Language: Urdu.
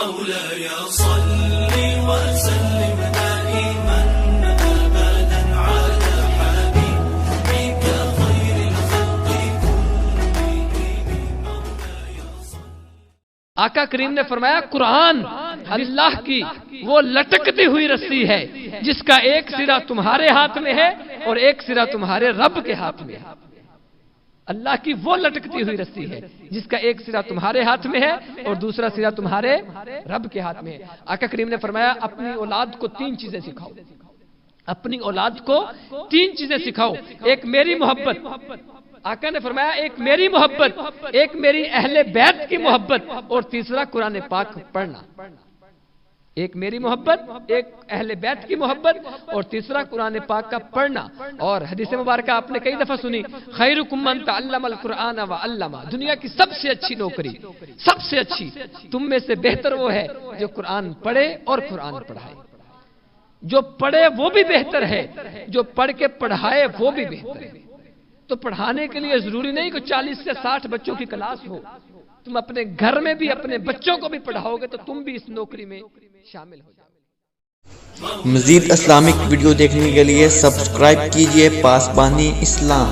مولاي صل وسلم دائما أبدا على حبيبك خير الخلق كلهم مولاي صل. آقا کریم نے فرمایا قرآن اللہ کی وہ لٹکتی ہوئی رسی ہے جس کا ایک سرا تمہارے ہاتھ میں ہے اور ایک سرا تمہارے رب کے ہاتھ میں ہے. اللہ کی وہ لٹکتی ہوئی رسی ہے جس کا ایک سرا تمہارے ہاتھ میں ہے اور دوسرا سرا تمہارے رب کے ہاتھ میں ہے. آقا کریم نے فرمایا اپنی اولاد کو 3 چیزیں سکھاؤ. اپنی اولاد کو 3 چیزیں سکھاؤ. ایک میری محبت، آقا نے فرمایا ایک میری محبت، ایک میری اہل بیت کی محبت، اور تیسرا قرآن پاک پڑھنا. ایک میری محبت، ایک اہل بیت کی محبت، اور تیسرا قرآن پاک کا پڑھنا. اور حدیث مبارکہ آپ نے کئی دفعہ سنی، خیرکم من تعلم القرآن وعلمہ. دنیا کی سب سے اچھی نوکری، سب سے اچھی، تم میں سے بہتر وہ ہے جو قرآن پڑھے اور قرآن پڑھائے. جو پڑھے وہ بھی بہتر ہے، جو پڑھ کے پڑھائے وہ بھی بہتر ہے. تو پڑھانے کے لیے ضروری نہیں کہ 40 سے 60 بچوں کی کلاس ہو. تم اپنے گھر میں بھی اپنے بچوں کو بھی پڑھاؤ گے تو تم بھی اس نوکری میں شامل ہو جاؤ. مزید اسلامک ویڈیو دیکھنے کے لیے سبسکرائب کیجئے پاسبانی اسلام.